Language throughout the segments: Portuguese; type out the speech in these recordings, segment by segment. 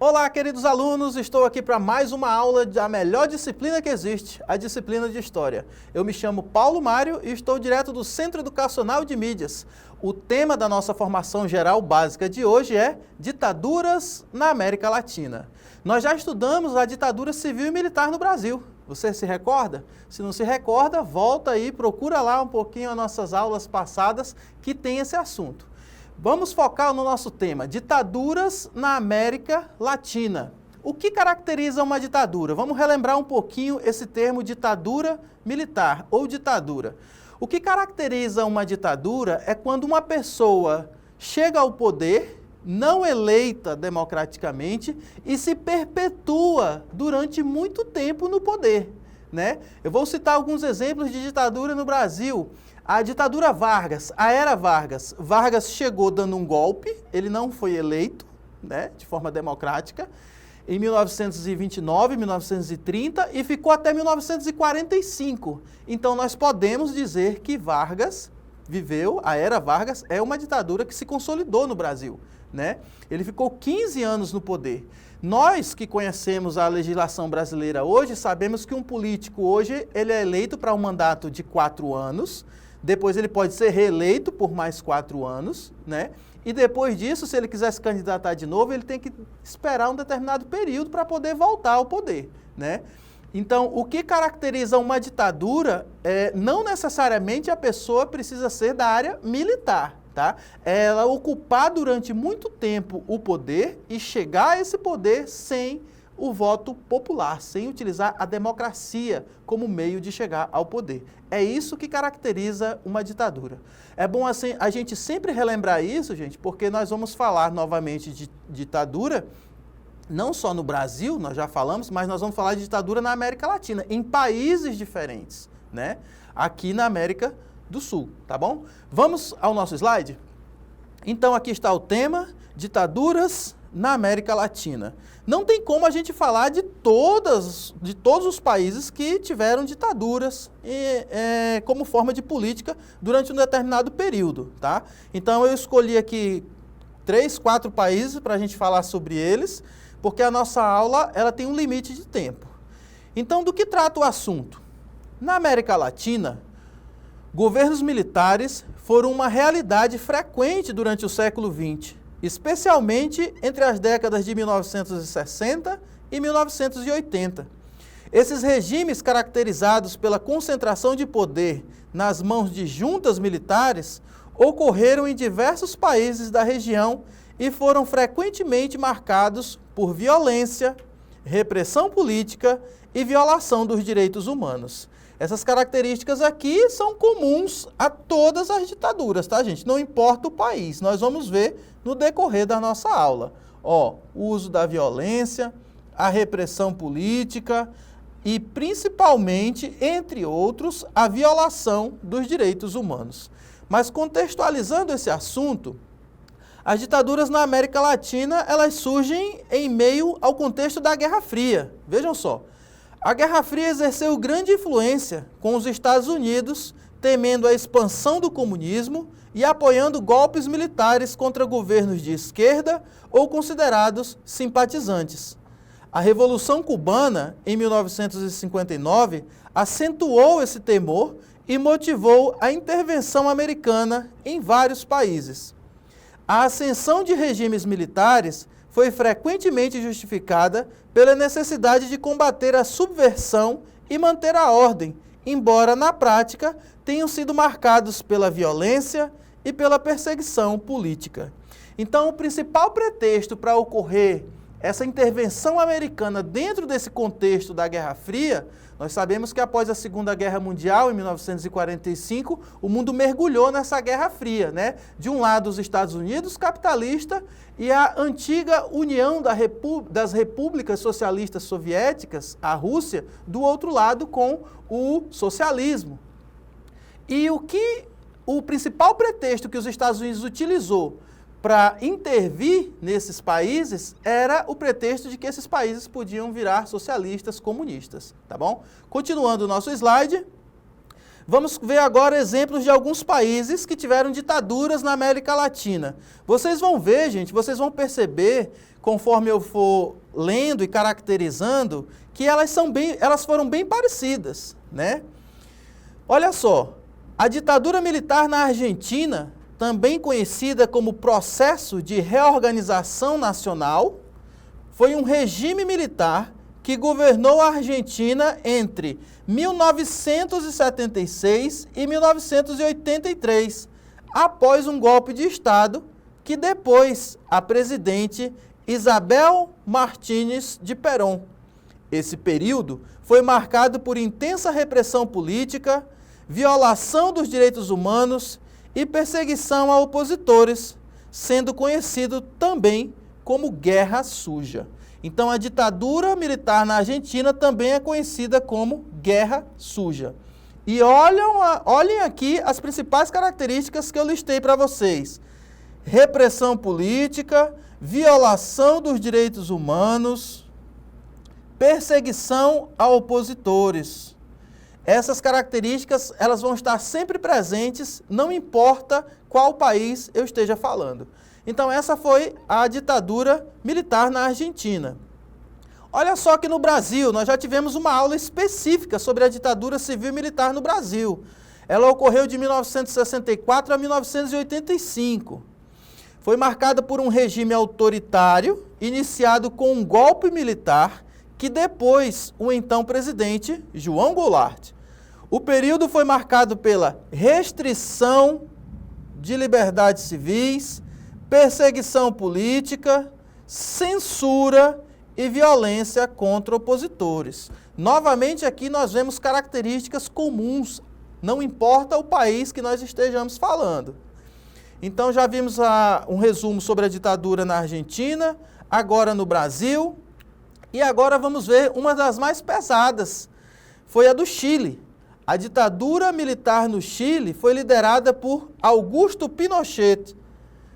Olá, queridos alunos, estou aqui para mais uma aula da melhor disciplina que existe, a disciplina de História. Eu me chamo Paulo Mário e estou direto do Centro Educacional de Mídias. O tema da nossa formação geral básica de hoje é Ditaduras na América Latina. Nós já estudamos a ditadura civil e militar no Brasil. Você se recorda? Se não se recorda, volta aí, procura lá um pouquinho as nossas aulas passadas que tem esse assunto. Vamos focar no nosso tema, ditaduras na América Latina. O que caracteriza uma ditadura? Vamos relembrar um pouquinho esse termo ditadura militar ou ditadura. O que caracteriza uma ditadura é quando uma pessoa chega ao poder, não eleita democraticamente, e se perpetua durante muito tempo no poder, né? Eu vou citar alguns exemplos de ditadura no Brasil. A ditadura Vargas, a era Vargas. Vargas chegou dando um golpe, ele não foi eleito, né, de forma democrática, em 1929, 1930 e ficou até 1945. Então nós podemos dizer que Vargas viveu, a era Vargas é uma ditadura que se consolidou no Brasil, né? Ele ficou 15 anos no poder. Nós que conhecemos a legislação brasileira hoje, sabemos que um político hoje ele é eleito para um mandato de 4 anos, depois ele pode ser reeleito por mais 4 anos, né? E depois disso, se ele quiser se candidatar de novo, ele tem que esperar um determinado período para poder voltar ao poder, né? Então, o que caracteriza uma ditadura é não necessariamente a pessoa precisa ser da área militar, tá? Ela ocupar durante muito tempo o poder e chegar a esse poder sem o voto popular, sem utilizar a democracia como meio de chegar ao poder. É isso que caracteriza uma ditadura. É bom assim a gente sempre relembrar isso, gente, porque nós vamos falar novamente de ditadura, não só no Brasil, nós já falamos, mas nós vamos falar de ditadura na América Latina, em países diferentes, né? Aqui na América do Sul, tá bom? Vamos ao nosso slide? Então aqui está o tema, ditaduras na América Latina. Não tem como a gente falar de todos os países que tiveram ditaduras como forma de política durante um determinado período, tá? Então eu escolhi aqui 3, 4 países para a gente falar sobre eles, porque a nossa aula ela tem um limite de tempo. Então, do que trata o assunto? Na América Latina, governos militares foram uma realidade frequente durante o século XX, especialmente entre as décadas de 1960 e 1980. Esses regimes caracterizados pela concentração de poder nas mãos de juntas militares ocorreram em diversos países da região e foram frequentemente marcados por violência, repressão política e violação dos direitos humanos. Essas características aqui são comuns a todas as ditaduras, tá, gente? Não importa o país, nós vamos ver no decorrer da nossa aula. Ó, o uso da violência, a repressão política e, principalmente, entre outros, a violação dos direitos humanos. Mas contextualizando esse assunto, as ditaduras na América Latina, elas surgem em meio ao contexto da Guerra Fria. Vejam só. A Guerra Fria exerceu grande influência com os Estados Unidos, temendo a expansão do comunismo e apoiando golpes militares contra governos de esquerda ou considerados simpatizantes. A Revolução Cubana, em 1959, acentuou esse temor e motivou a intervenção americana em vários países. A ascensão de regimes militares foi frequentemente justificada pela necessidade de combater a subversão e manter a ordem, embora na prática tenham sido marcados pela violência e pela perseguição política. Então, o principal pretexto para ocorrer essa intervenção americana dentro desse contexto da Guerra Fria, nós sabemos que após a Segunda Guerra Mundial, em 1945, o mundo mergulhou nessa Guerra Fria, né? De um lado, os Estados Unidos capitalista e a antiga União das Repúblicas Socialistas Soviéticas, a Rússia, do outro lado com o socialismo. E o principal pretexto que os Estados Unidos utilizou para intervir nesses países era o pretexto de que esses países podiam virar socialistas comunistas, tá bom? Continuando o nosso slide, Vamos ver agora exemplos de alguns países que tiveram ditaduras na América Latina. Vocês vão ver, gente, vocês vão perceber, conforme eu for lendo e caracterizando, que elas foram bem parecidas, né? Olha só, a ditadura militar na Argentina, também conhecida como Processo de Reorganização Nacional, foi um regime militar que governou a Argentina entre 1976 e 1983, após um golpe de Estado que depois a presidente Isabel Martínez de Perón. Esse período foi marcado por intensa repressão política, violação dos direitos humanos e perseguição a opositores, sendo conhecido também como Guerra Suja. Então, a ditadura militar na Argentina também é conhecida como Guerra Suja. E olhem aqui as principais características que eu listei para vocês. Repressão política, violação dos direitos humanos, perseguição a opositores. Essas características, elas vão estar sempre presentes, não importa qual país eu esteja falando. Então, essa foi a ditadura militar na Argentina. Olha só que no Brasil, nós já tivemos uma aula específica sobre a ditadura civil e militar no Brasil. Ela ocorreu de 1964 a 1985. Foi marcada por um regime autoritário, iniciado com um golpe militar, que depois o então presidente João Goulart. O período foi marcado pela restrição de liberdades civis, perseguição política, censura e violência contra opositores. Novamente aqui nós vemos características comuns, não importa o país que nós estejamos falando. Então já vimos um resumo sobre a ditadura na Argentina, agora no Brasil, e agora vamos ver uma das mais pesadas, foi a do Chile. A ditadura militar no Chile foi liderada por Augusto Pinochet.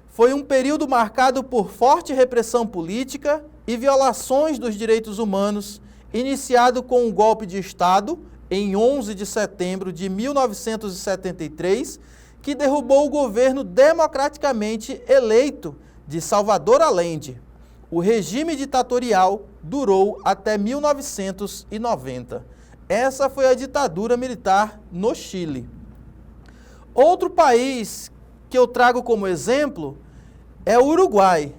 Foi um período marcado por forte repressão política e violações dos direitos humanos, iniciado com um golpe de Estado em 11 de setembro de 1973, que derrubou o governo democraticamente eleito de Salvador Allende. O regime ditatorial durou até 1990. Essa foi a ditadura militar no Chile. Outro país que eu trago como exemplo é o Uruguai.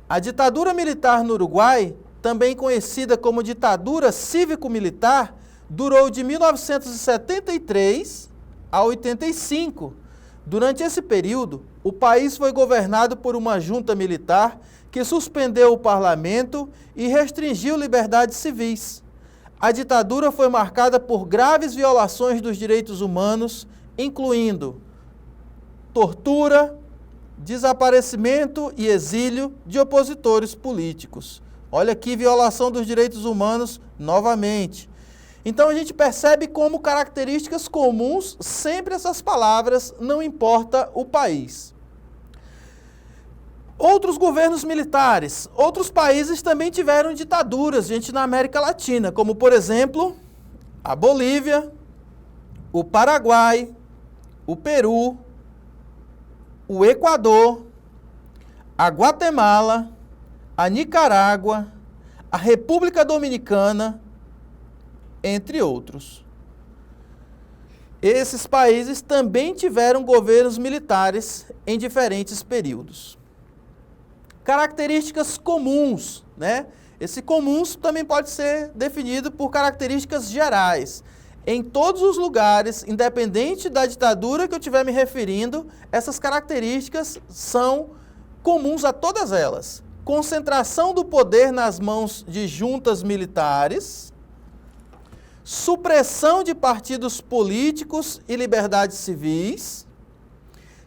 A ditadura militar no Uruguai, também conhecida como ditadura cívico-militar, durou de 1973 a 85. Durante esse período, o país foi governado por uma junta militar que suspendeu o parlamento e restringiu liberdades civis. A ditadura foi marcada por graves violações dos direitos humanos, incluindo tortura, desaparecimento e exílio de opositores políticos. Olha aqui, violação dos direitos humanos novamente. Então a gente percebe como características comuns, sempre essas palavras, não importa o país. Outros governos militares, outros países também tiveram ditaduras, gente, na América Latina, como por exemplo, a Bolívia, o Paraguai, o Peru, o Equador, a Guatemala, a Nicarágua, a República Dominicana, entre outros. Esses países também tiveram governos militares em diferentes períodos. Características comuns, né? Esse comuns também pode ser definido por características gerais. Em todos os lugares, independente da ditadura que eu estiver me referindo, essas características são comuns a todas elas. Concentração do poder nas mãos de juntas militares, supressão de partidos políticos e liberdades civis,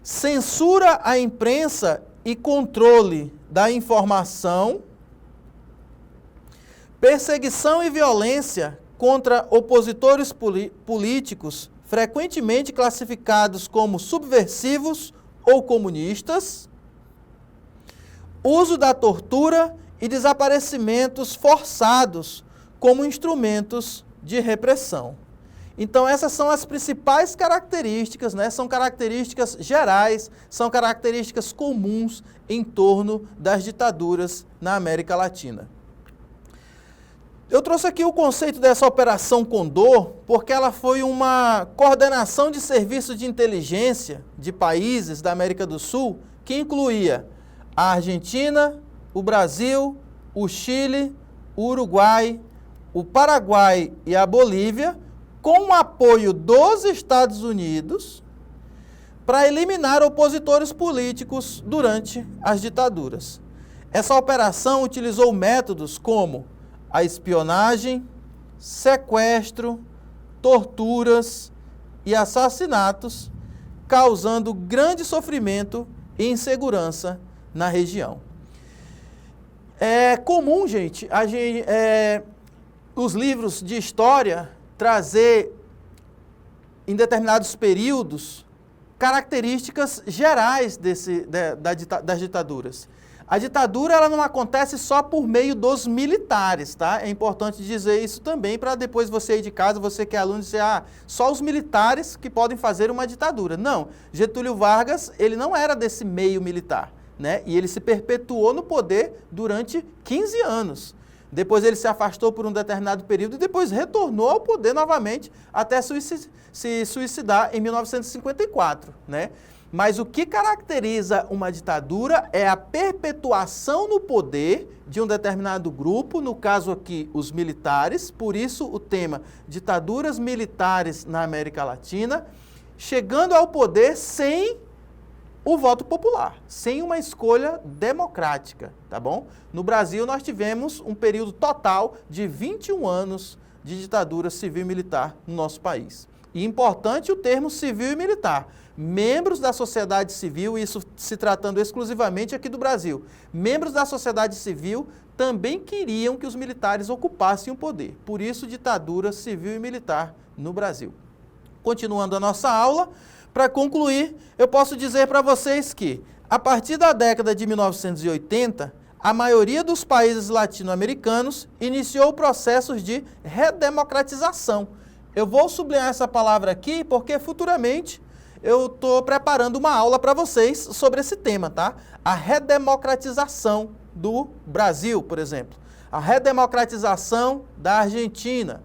censura à imprensa e controle da informação, perseguição e violência contra opositores políticos, frequentemente classificados como subversivos ou comunistas, uso da tortura e desaparecimentos forçados como instrumentos de repressão. Então, essas são as principais características, né? São características gerais, são características comuns em torno das ditaduras na América Latina. Eu trouxe aqui o conceito dessa Operação Condor, porque ela foi uma coordenação de serviços de inteligência de países da América do Sul, que incluía a Argentina, o Brasil, o Chile, o Uruguai, o Paraguai e a Bolívia, com o apoio dos Estados Unidos, para eliminar opositores políticos durante as ditaduras. Essa operação utilizou métodos como a espionagem, sequestro, torturas e assassinatos, causando grande sofrimento e insegurança na região. É comum, gente, os livros de história trazer, em determinados períodos, características gerais das ditaduras. A ditadura ela não acontece só por meio dos militares, tá? É importante dizer isso também, para depois você aí de casa, você que é aluno, dizer, só os militares que podem fazer uma ditadura. Não, Getúlio Vargas, ele não era desse meio militar, né? E ele se perpetuou no poder durante 15 anos. Depois ele se afastou por um determinado período e depois retornou ao poder novamente até se suicidar em 1954, né? Mas o que caracteriza uma ditadura é a perpetuação no poder de um determinado grupo, no caso aqui os militares, por isso o tema ditaduras militares na América Latina, chegando ao poder sem o voto popular, sem uma escolha democrática, tá bom? No Brasil nós tivemos um período total de 21 anos de ditadura civil e militar no nosso país. E importante o termo civil e militar. Membros da sociedade civil, isso se tratando exclusivamente aqui do Brasil, membros da sociedade civil também queriam que os militares ocupassem o poder. Por isso, ditadura civil e militar no Brasil. Continuando a nossa aula, para concluir, eu posso dizer para vocês que, a partir da década de 1980, a maioria dos países latino-americanos iniciou processos de redemocratização. Eu vou sublinhar essa palavra aqui porque futuramente eu estou preparando uma aula para vocês sobre esse tema, tá? A redemocratização do Brasil, por exemplo. A redemocratização da Argentina.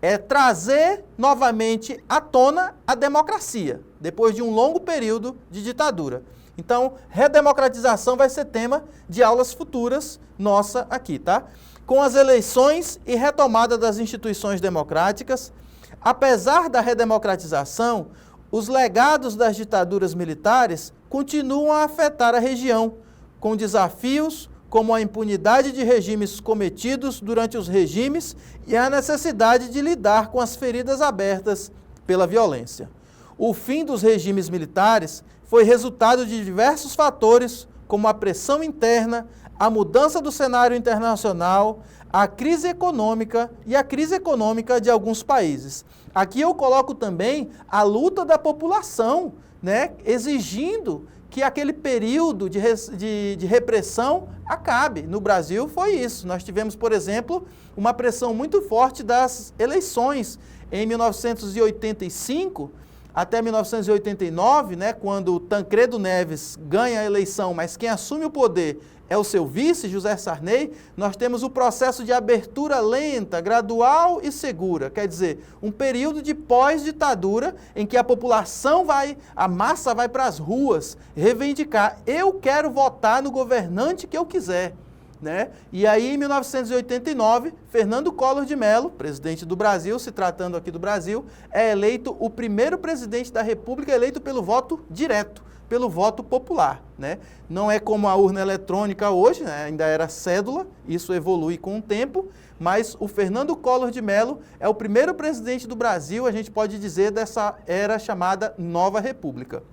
É trazer novamente à tona a democracia, depois de um longo período de ditadura. Então, redemocratização vai ser tema de aulas futuras nossa aqui, tá? Com as eleições e retomada das instituições democráticas, apesar da redemocratização, os legados das ditaduras militares continuam a afetar a região, com desafios como a impunidade de regimes cometidos durante os regimes e a necessidade de lidar com as feridas abertas pela violência. O fim dos regimes militares foi resultado de diversos fatores, como a pressão interna, a mudança do cenário internacional, a crise econômica e a crise econômica de alguns países. Aqui eu coloco também a luta da população, né, exigindo que aquele período de repressão acabe. No Brasil foi isso. Nós tivemos, por exemplo, uma pressão muito forte das eleições em 1985 até 1989, né, quando Tancredo Neves ganha a eleição, mas quem assume o poder é o seu vice, José Sarney. Nós temos o processo de abertura lenta, gradual e segura, quer dizer, um período de pós-ditadura em que a população a massa vai para as ruas reivindicar, eu quero votar no governante que eu quiser, né? E aí, em 1989, Fernando Collor de Mello, presidente do Brasil, se tratando aqui do Brasil, é eleito o primeiro presidente da República eleito pelo voto direto, pelo voto popular, né? Não é como a urna eletrônica hoje, né? Ainda era cédula, isso evolui com o tempo, mas o Fernando Collor de Mello é o primeiro presidente do Brasil, a gente pode dizer, dessa era chamada Nova República.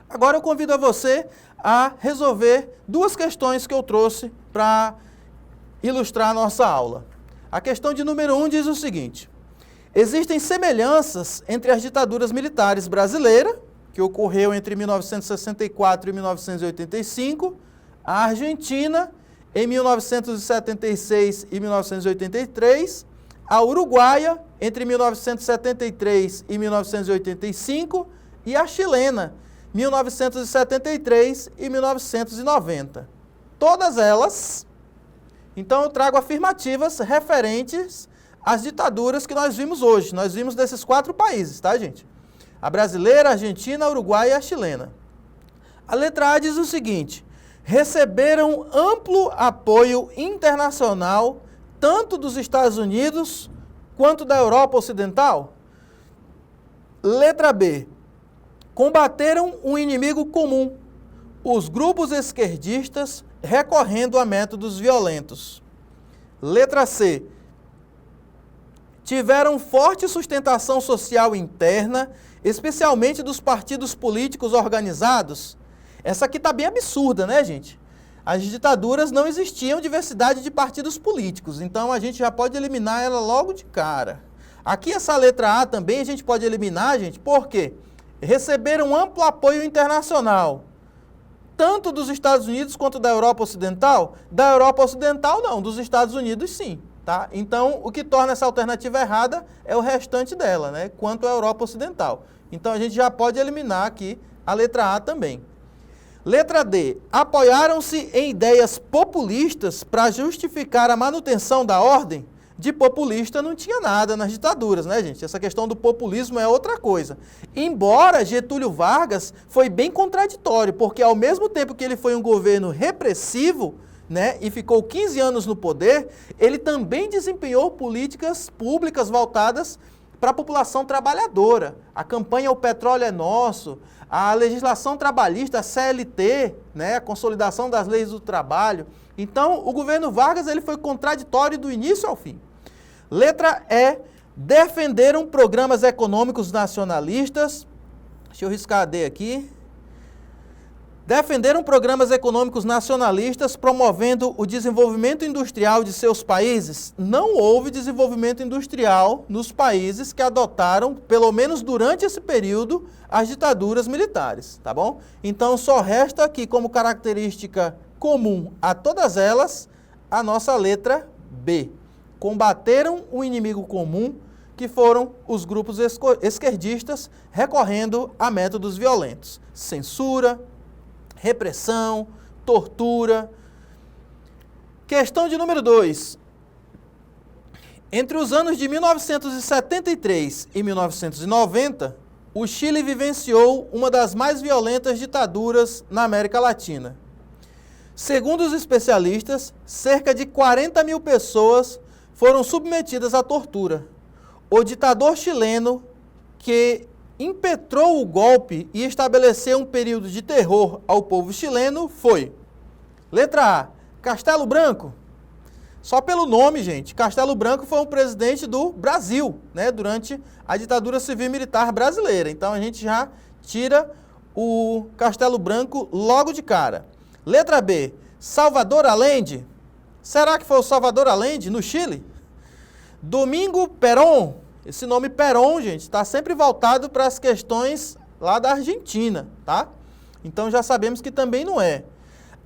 Agora eu convido a você a resolver duas questões que eu trouxe para ilustrar a nossa aula. A questão de número 1 diz o seguinte: existem semelhanças entre as ditaduras militares brasileiras, que ocorreu entre 1964 e 1985, a Argentina, em 1976 e 1983, a uruguaia, entre 1973 e 1985, e a chilena, 1973 e 1990. Todas elas, então eu trago afirmativas referentes às ditaduras que nós vimos hoje. Nós vimos desses 4 países, tá, gente? A brasileira, a argentina, a uruguaia e a chilena. A letra A diz o seguinte: receberam amplo apoio internacional, tanto dos Estados Unidos quanto da Europa Ocidental. Letra B. Combateram um inimigo comum, os grupos esquerdistas, recorrendo a métodos violentos. Letra C. Tiveram forte sustentação social interna, especialmente dos partidos políticos organizados. Essa aqui está bem absurda, né, gente? As ditaduras não existiam diversidade de partidos políticos, então a gente já pode eliminar ela logo de cara. Aqui essa letra A também a gente pode eliminar, gente, por quê? Receberam amplo apoio internacional, tanto dos Estados Unidos quanto da Europa Ocidental. Da Europa Ocidental não, dos Estados Unidos sim, tá? Então o que torna essa alternativa errada é o restante dela, né? Quanto à Europa Ocidental. Então a gente já pode eliminar aqui a letra A também. Letra D. Apoiaram-se em ideias populistas para justificar a manutenção da ordem. De populista não tinha nada nas ditaduras, né, gente? Essa questão do populismo é outra coisa. Embora Getúlio Vargas foi bem contraditório, porque ao mesmo tempo que ele foi um governo repressivo, né, e ficou 15 anos no poder, ele também desempenhou políticas públicas voltadas para a população trabalhadora. A campanha O Petróleo é Nosso, a legislação trabalhista, a CLT, né, a consolidação das leis do trabalho. Então, o governo Vargas ele foi contraditório do início ao fim. Letra E. Defenderam programas econômicos nacionalistas. Deixa eu riscar a D aqui. Defenderam programas econômicos nacionalistas promovendo o desenvolvimento industrial de seus países. Não houve desenvolvimento industrial nos países que adotaram, pelo menos durante esse período, as ditaduras militares, tá bom? Então só resta aqui como característica comum a todas elas a nossa letra B. Combateram o inimigo comum, que foram os grupos esquerdistas recorrendo a métodos violentos. Censura, repressão, tortura. Questão de número 2. Entre os anos de 1973 e 1990, o Chile vivenciou uma das mais violentas ditaduras na América Latina. Segundo os especialistas, cerca de 40 mil pessoas foram submetidas à tortura. O ditador chileno, que impetrou o golpe e estabeleceu um período de terror ao povo chileno, foi: letra A, Castelo Branco. Só pelo nome, gente, Castelo Branco foi um presidente do Brasil, né, durante a ditadura civil-militar brasileira. Então a gente já tira o Castelo Branco logo de cara. Letra B, Salvador Allende. Será que foi o Salvador Allende, no Chile? Domingo Perón. Esse nome Perón, gente, está sempre voltado para as questões lá da Argentina, tá? Então já sabemos que também não é.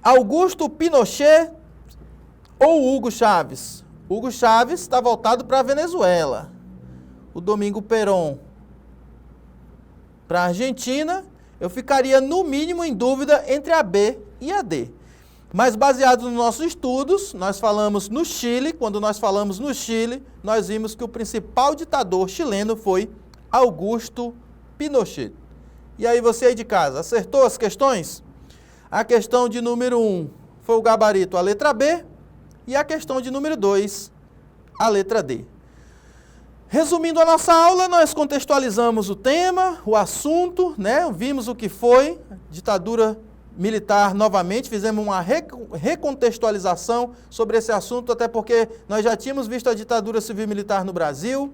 Augusto Pinochet ou Hugo Chávez? Hugo Chávez está voltado para a Venezuela. O Domingo Perón para a Argentina. Eu ficaria no mínimo em dúvida entre a B e a D. Mas baseado nos nossos estudos, nós falamos no Chile. Quando nós falamos no Chile, nós vimos que o principal ditador chileno foi Augusto Pinochet. E aí você aí de casa, acertou as questões? A questão de número 1 foi o gabarito, a letra B. E a questão de número 2, a letra D. Resumindo a nossa aula, nós contextualizamos o tema, o assunto, né? Vimos o que foi ditadura militar novamente, fizemos uma recontextualização sobre esse assunto, até porque nós já tínhamos visto a ditadura civil-militar no Brasil.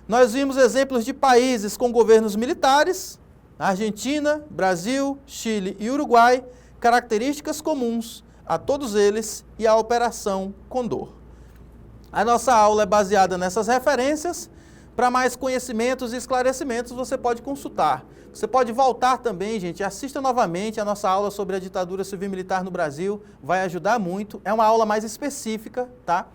Nós vimos exemplos de países com governos militares, Argentina, Brasil, Chile e Uruguai, características comuns a todos eles e a Operação Condor. A nossa aula é baseada nessas referências. Para mais conhecimentos e esclarecimentos, você pode consultar. Você pode voltar também, gente, assista novamente a nossa aula sobre a ditadura civil-militar no Brasil, vai ajudar muito. É uma aula mais específica, tá?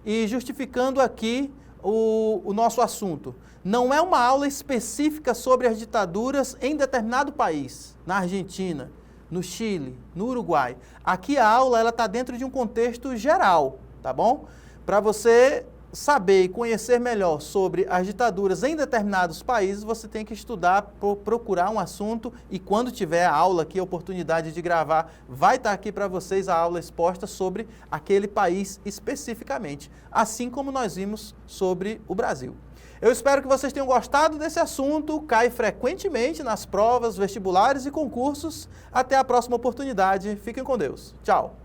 E justificando aqui o nosso assunto. Não é uma aula específica sobre as ditaduras em determinado país, na Argentina, no Chile, no Uruguai. Aqui a aula está dentro de um contexto geral, tá bom? Para você saber e conhecer melhor sobre as ditaduras em determinados países, você tem que estudar, procurar um assunto e quando tiver a aula aqui, a oportunidade de gravar, vai estar aqui para vocês a aula exposta sobre aquele país especificamente, assim como nós vimos sobre o Brasil. Eu espero que vocês tenham gostado desse assunto, cai frequentemente nas provas, vestibulares e concursos. Até a próxima oportunidade. Fiquem com Deus. Tchau.